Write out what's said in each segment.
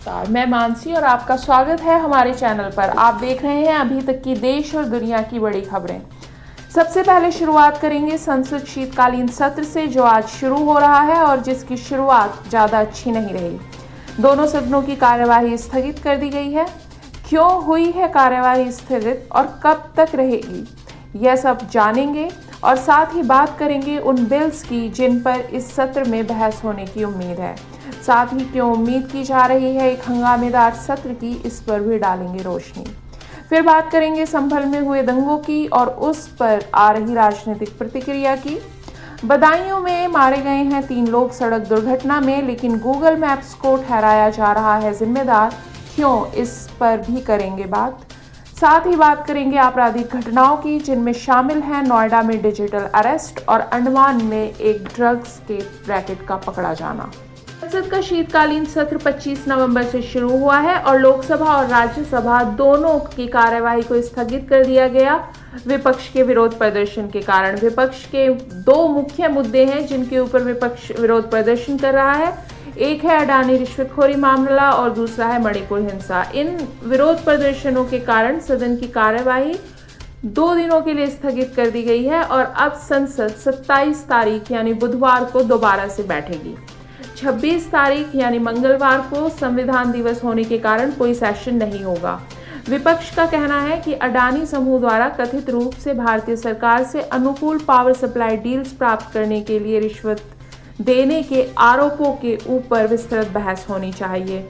नमस्कार, मैं मानसी और आपका स्वागत है हमारे चैनल पर। आप देख रहे हैं अभी तक की देश और दुनिया की बड़ी खबरें। सबसे पहले शुरुआत करेंगे संसद शीतकालीन सत्र से, जो आज शुरू हो रहा है और जिसकी शुरुआत ज़्यादा अच्छी नहीं रही। दोनों सदनों की कार्यवाही स्थगित कर दी गई है। क्यों हुई है कार्यवाही स्थगित और कब तक रहेगी, यह सब जानेंगे और साथ ही बात करेंगे उन बिल्स की जिन पर इस सत्र में बहस होने की उम्मीद है। साथ ही क्यों उम्मीद की जा रही है एक हंगामेदार सत्र की, इस पर भी डालेंगे रोशनी। फिर बात करेंगे संभल में हुए दंगों की और उस पर आ रही राजनीतिक प्रतिक्रिया की। बदायूं में मारे गए हैं 3 लोग सड़क दुर्घटना में, लेकिन गूगल मैप्स को ठहराया जा रहा है जिम्मेदार। क्यों, इस पर भी करेंगे बात। साथ ही बात करेंगे आपराधिक घटनाओं की, जिनमें शामिल हैं नोएडा में डिजिटल अरेस्ट और अंडमान में एक ड्रग्स के रैकेट का पकड़ा जाना। संसद का शीतकालीन सत्र 25 नवंबर से शुरू हुआ है और लोकसभा और राज्यसभा दोनों की कार्यवाही को स्थगित कर दिया गया विपक्ष के विरोध प्रदर्शन के कारण। विपक्ष के 2 मुख्य मुद्दे हैं जिनके ऊपर विपक्ष विरोध प्रदर्शन कर रहा है। एक है अडानी रिश्वतखोरी मामला और दूसरा है मणिपुर हिंसा। इन विरोध प्रदर्शनों के कारण सदन की कार्यवाही 2 दिनों के लिए स्थगित कर दी गई है और अब संसद 27 तारीख यानी बुधवार को दोबारा से बैठेगी। 26 तारीख यानी मंगलवार को संविधान दिवस होने के कारण कोई सेशन नहीं होगा। विपक्ष का कहना है कि अडानी समूह द्वारा कथित रूप से भारतीय सरकार से अनुकूल पावर सप्लाई डील्स प्राप्त करने के लिए रिश्वत देने के आरोपों के ऊपर विस्तृत बहस होनी चाहिए।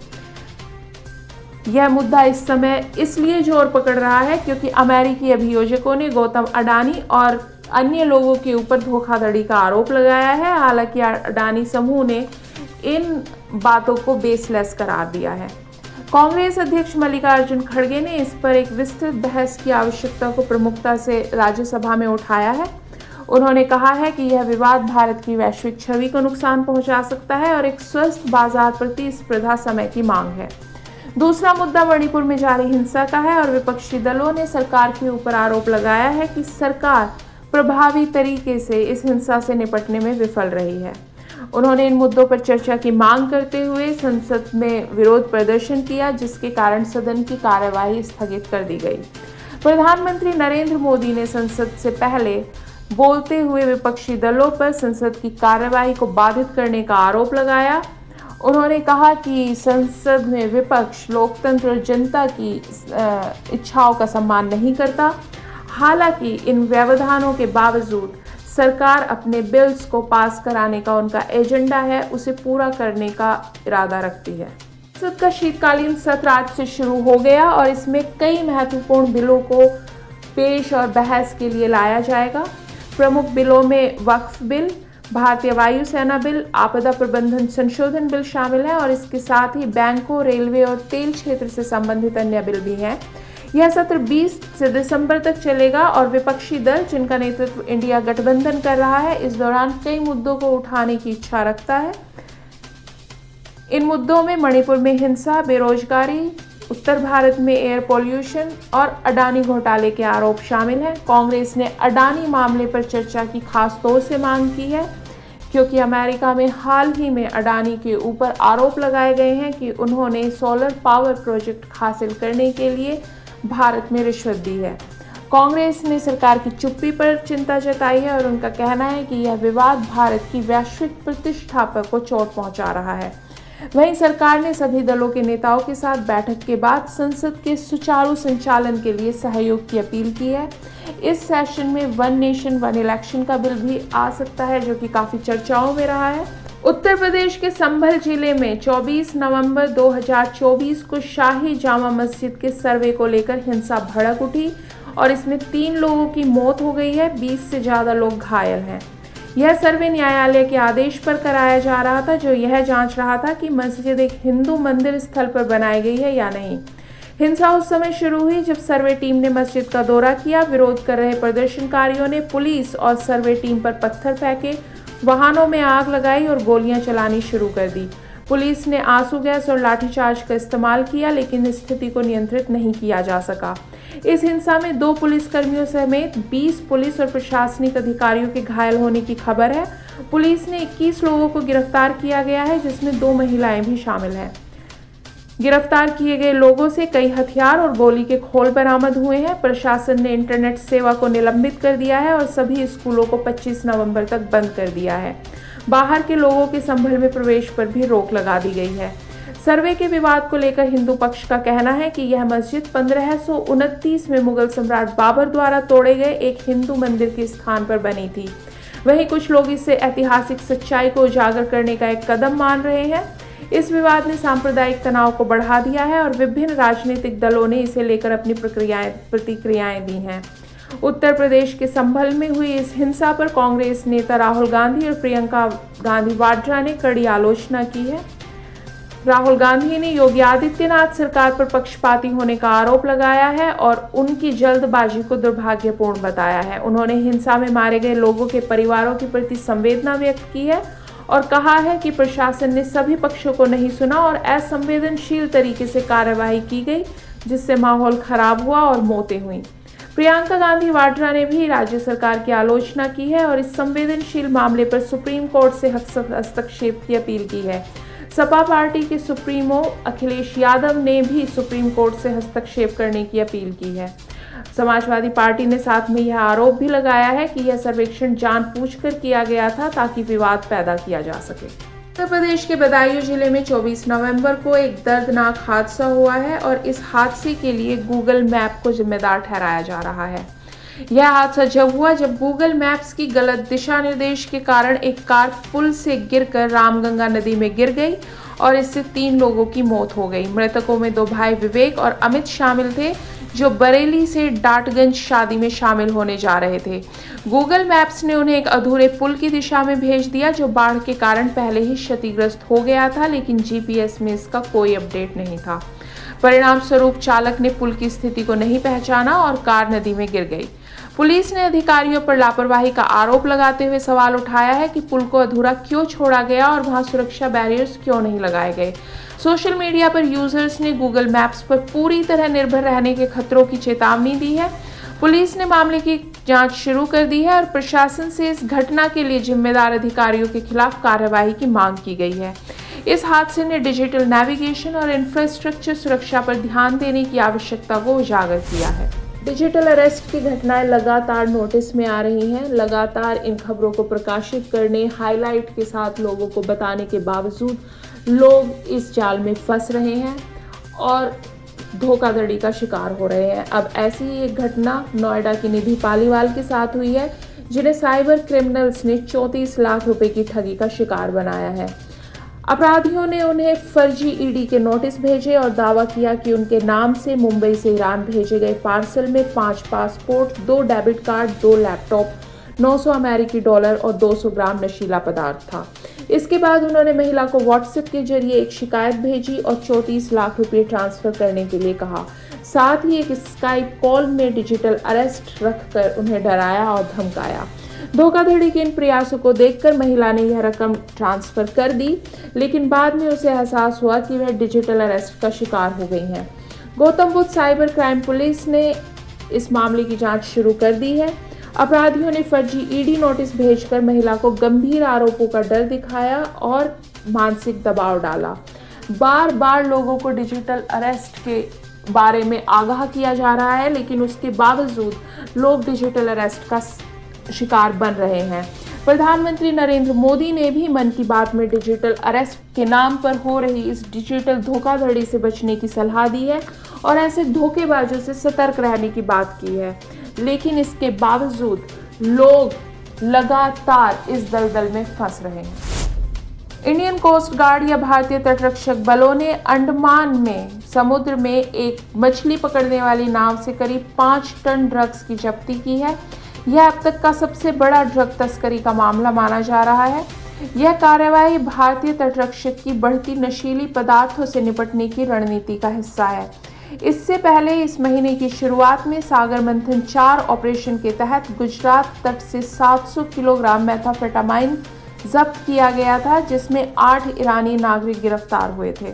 यह मुद्दा इस समय इसलिए जोर पकड़ रहा है क्योंकि अमेरिकी अभियोजकों ने गौतम अडानी और अन्य लोगों के ऊपर धोखाधड़ी का आरोप लगाया है। हालांकि अडानी समूह ने इन बातों को बेसलेस करार दिया है। कांग्रेस अध्यक्ष मल्लिकार्जुन खड़गे ने इस पर एक विस्तृत बहस की आवश्यकता को प्रमुखता से राज्यसभा में उठाया है। उन्होंने कहा है कि यह विवाद भारत की वैश्विक छवि को नुकसान पहुंचा सकता है और एक स्वस्थ बाजार प्रतिस्पर्धा समय की मांग है। दूसरा मुद्दा मणिपुर में जारी हिंसा का है और विपक्षी दलों ने सरकार के ऊपर आरोप लगाया है कि सरकार प्रभावी तरीके से इस हिंसा से निपटने में विफल रही है। उन्होंने इन मुद्दों पर चर्चा की मांग करते हुए संसद में विरोध प्रदर्शन किया, जिसके कारण सदन की कार्यवाही स्थगित कर दी गई। प्रधानमंत्री नरेंद्र मोदी ने संसद से पहले बोलते हुए विपक्षी दलों पर संसद की कार्यवाही को बाधित करने का आरोप लगाया। उन्होंने कहा कि संसद में विपक्ष लोकतंत्र और जनता की इच्छाओं का सम्मान नहीं करता। हालांकि इन व्यवधानों के बावजूद सरकार अपने बिल्स को पास कराने का उनका एजेंडा है, उसे पूरा करने का इरादा रखती है। संसद का शीतकालीन सत्र आज से शुरू हो गया और इसमें कई महत्वपूर्ण बिलों को पेश और बहस के लिए लाया जाएगा। प्रमुख बिलों में वक्फ बिल, भारतीय वायुसेना बिल, आपदा प्रबंधन संशोधन बिल शामिल है और इसके साथ ही बैंकों, रेलवे और तेल क्षेत्र से संबंधित अन्य बिल भी हैं। यह सत्र 20 दिसंबर तक चलेगा और विपक्षी दल, जिनका नेतृत्व इंडिया गठबंधन कर रहा है, इस दौरान कई मुद्दों को उठाने की इच्छा रखता है। इन मुद्दों में मणिपुर में हिंसा, बेरोजगारी, उत्तर भारत में एयर पॉल्यूशन और अडानी घोटाले के आरोप शामिल हैं। कांग्रेस ने अडानी मामले पर चर्चा की खास तौर से मांग की है क्योंकि अमेरिका में हाल ही में अडानी के ऊपर आरोप लगाए गए हैं कि उन्होंने सोलर पावर प्रोजेक्ट हासिल करने के लिए भारत में रिश्वत दी है। कांग्रेस ने सरकार की चुप्पी पर चिंता जताई है और उनका कहना है कि यह विवाद भारत की वैश्विक प्रतिष्ठा को चोट पहुंचा रहा है। वहीं सरकार ने सभी दलों के नेताओं के साथ बैठक के बाद संसद के सुचारू संचालन के लिए सहयोग की अपील की है। इस सेशन में 1 नेशन 1 इलेक्शन का बिल भी आ सकता है, जो कि काफी चर्चाओं में रहा है। उत्तर प्रदेश के संभल जिले में 24 नवंबर 2024 को शाही जामा मस्जिद के सर्वे को लेकर हिंसा भड़क उठी और इसमें 3 लोगों की मौत हो गई है, 20 से ज्यादा लोग घायल हैं। यह सर्वे न्यायालय के आदेश पर कराया जा रहा था, जो यह जांच रहा था कि मस्जिद एक हिंदू मंदिर स्थल पर बनाई गई है या नहीं। हिंसा उस समय शुरू हुई जब सर्वे टीम ने मस्जिद का दौरा किया। विरोध कर रहे प्रदर्शनकारियों ने पुलिस और सर्वे टीम पर पत्थर फेंके, वाहनों में आग लगाई और गोलियां चलानी शुरू कर दी। पुलिस ने आंसू गैस और लाठीचार्ज का इस्तेमाल किया, लेकिन स्थिति को नियंत्रित नहीं किया जा सका। इस हिंसा में 2 पुलिसकर्मियों समेत 20 पुलिस और प्रशासनिक अधिकारियों के घायल होने की खबर है। पुलिस ने 21 लोगों को गिरफ्तार किया गया है, जिसमें 2 महिलाएं भी शामिल हैं। गिरफ्तार किए गए लोगों से कई हथियार और गोली के खोल बरामद हुए हैं। प्रशासन ने इंटरनेट सेवा को निलंबित कर दिया है और सभी स्कूलों को 25 नवंबर तक बंद कर दिया है। बाहर के लोगों के संभल में प्रवेश पर भी रोक लगा दी गई है। सर्वे के विवाद को लेकर हिंदू पक्ष का कहना है कि यह मस्जिद 1529 में मुगल सम्राट बाबर द्वारा तोड़े गए एक हिंदू मंदिर के स्थान पर बनी थी। वहीं कुछ लोग इसे ऐतिहासिक सच्चाई को उजागर करने का एक कदम मान रहे हैं। इस विवाद ने सांप्रदायिक तनाव को बढ़ा दिया है और विभिन्न राजनीतिक दलों ने इसे लेकर अपनी प्रतिक्रियाएं दी हैं। उत्तर प्रदेश के संभल में हुई इस हिंसा पर कांग्रेस नेता राहुल गांधी और प्रियंका गांधी वाड्रा ने कड़ी आलोचना की है। राहुल गांधी ने योगी आदित्यनाथ सरकार पर पक्षपाती होने का आरोप लगाया है और उनकी जल्दबाजी को दुर्भाग्यपूर्ण बताया है। उन्होंने हिंसा में मारे गए लोगों के परिवारों के प्रति संवेदना व्यक्त की है और कहा है कि प्रशासन ने सभी पक्षों को नहीं सुना और असंवेदनशील तरीके से कार्यवाही की गई, जिससे माहौल खराब हुआ और मौतें हुई। प्रियंका गांधी वाड्रा ने भी राज्य सरकार की आलोचना की है और इस संवेदनशील मामले पर सुप्रीम कोर्ट से हस्तक्षेप की अपील की है। सपा पार्टी के सुप्रीमो अखिलेश यादव ने भी सुप्रीम कोर्ट से हस्तक्षेप करने की अपील की है। समाजवादी पार्टी ने साथ में यह आरोप भी लगाया है कि यह सर्वेक्षण जानबूझकर किया गया था ताकि विवाद पैदा किया जा सके। उत्तर प्रदेश के बदायूं जिले में 24 नवंबर को एक दर्दनाक हादसा हुआ है और इस हादसे के लिए गूगल मैप को जिम्मेदार ठहराया जा रहा है। यह हादसा जब हुआ जब गूगल मैप्स की गलत दिशा निर्देश के कारण एक कार पुल से गिरकर रामगंगा नदी में गिर गई और इससे 3 लोगों की मौत हो गई। मृतकों में 2 भाई विवेक और अमित शामिल थे, जो बरेली से डाटगंज शादी में शामिल होने जा रहे थे। गूगल मैप्स ने उन्हें एक अधूरे पुल की दिशा में भेज दिया, जो बाढ़ के कारण पहले ही क्षतिग्रस्त हो गया था, लेकिन जीपीएस में इसका कोई अपडेट नहीं था। परिणाम स्वरूप चालक ने पुल की स्थिति को नहीं पहचाना और कार नदी में गिर गई। पुलिस ने अधिकारियों पर लापरवाही का आरोप लगाते हुए सवाल उठाया है कि पुल को अधूरा क्यों छोड़ा गया और वहां सुरक्षा बैरियर्स क्यों नहीं लगाए गए। सोशल मीडिया पर यूजर्स ने गूगल मैप्स पर पूरी तरह निर्भर रहने के खतरों की चेतावनी दी है। पुलिस ने मामले की जांच शुरू कर दी है और प्रशासन से इस घटना के लिए जिम्मेदार अधिकारियों के खिलाफ कार्रवाई की मांग की गई है। इस हादसे ने डिजिटल नेविगेशन और इंफ्रास्ट्रक्चर सुरक्षा पर ध्यान देने की आवश्यकता को उजागर किया है। डिजिटल अरेस्ट की घटनाएं लगातार नोटिस में आ रही हैं। लगातार इन खबरों को प्रकाशित करने, हाईलाइट के साथ लोगों को बताने के बावजूद लोग इस जाल में फंस रहे हैं और धोखाधड़ी का शिकार हो रहे हैं। अब ऐसी ही एक घटना नोएडा की निधि पालीवाल के साथ हुई है, जिन्हें साइबर क्रिमिनल्स ने 34 लाख रुपए की ठगी का शिकार बनाया है। अपराधियों ने उन्हें फर्जी ईडी के नोटिस भेजे और दावा किया कि उनके नाम से मुंबई से ईरान भेजे गए पार्सल में 5 पासपोर्ट, 2 डेबिट कार्ड, 2 लैपटॉप, 900 अमेरिकी डॉलर और 200 ग्राम नशीला पदार्थ था। इसके बाद उन्होंने महिला को व्हाट्सएप के जरिए एक शिकायत भेजी और 34 लाख रुपए ट्रांसफर करने के लिए कहा। साथ ही एक स्काइप कॉल में डिजिटल अरेस्ट रखकर उन्हें डराया और धमकाया। धोखाधड़ी के इन प्रयासों को देखकर महिला ने यह रकम ट्रांसफर कर दी, लेकिन बाद में उसे एहसास हुआ कि वह डिजिटल अरेस्ट का शिकार हो गई हैं। Gautam Buddha cyber crime police ने इस मामले की जांच शुरू कर दी है। अपराधियों ने फर्जी ईडी नोटिस भेजकर महिला को गंभीर आरोपों का डर दिखाया और मानसिक दबाव डाला। बार बार लोगों को डिजिटल अरेस्ट के बारे में आगाह किया जा रहा है, लेकिन उसके बावजूद लोग डिजिटल अरेस्ट का शिकार बन रहे हैं। प्रधानमंत्री नरेंद्र मोदी ने भी मन की बात में डिजिटल अरेस्ट के नाम पर हो रही इस डिजिटल धोखाधड़ी से बचने की सलाह दी है और ऐसे धोखेबाजों से सतर्क रहने की बात की है। लेकिन इसके बावजूद लोग लगातार इस दलदल में फंस रहे हैं। इंडियन कोस्ट गार्ड या भारतीय तटरक्षक बलों ने अंडमान में समुद्र में एक मछली पकड़ने वाली नाव से करीब 5 टन ड्रग्स की जब्ती की है। यह अब तक का सबसे बड़ा ड्रग तस्करी का मामला माना जा रहा है। यह कार्यवाही भारतीय तटरक्षक की बढ़ती नशीली पदार्थों से निपटने की रणनीति का हिस्सा है। इससे पहले इस महीने की शुरुआत में सागर मंथन 4 ऑपरेशन के तहत गुजरात तट से 700 किलोग्राम मेथाम्फेटामाइन जब्त किया गया था, जिसमें 8 ईरानी नागरिक गिरफ्तार हुए थे।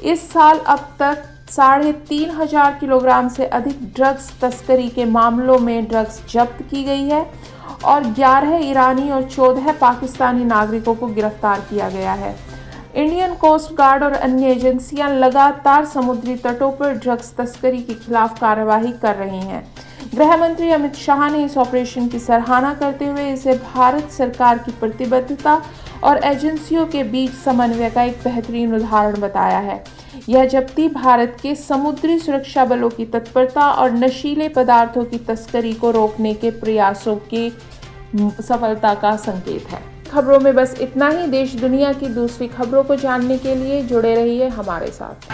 इस साल अब तक 3,500 किलोग्राम से अधिक ड्रग्स तस्करी के मामलों में ड्रग्स जब्त की गई है और 11 ईरानी और 14 पाकिस्तानी नागरिकों को गिरफ्तार किया गया है। इंडियन कोस्ट गार्ड और अन्य एजेंसियां लगातार समुद्री तटों पर ड्रग्स तस्करी के खिलाफ कार्यवाही कर रही हैं। गृह मंत्री अमित शाह ने इस ऑपरेशन की सराहना करते हुए इसे भारत सरकार की प्रतिबद्धता और एजेंसियों के बीच समन्वय का एक बेहतरीन उदाहरण बताया है। यह जब्ती भारत के समुद्री सुरक्षा बलों की तत्परता और नशीले पदार्थों की तस्करी को रोकने के प्रयासों की सफलता का संकेत है। खबरों में बस इतना ही। देश दुनिया की दूसरी खबरों को जानने के लिए जुड़े रहिए हमारे साथ।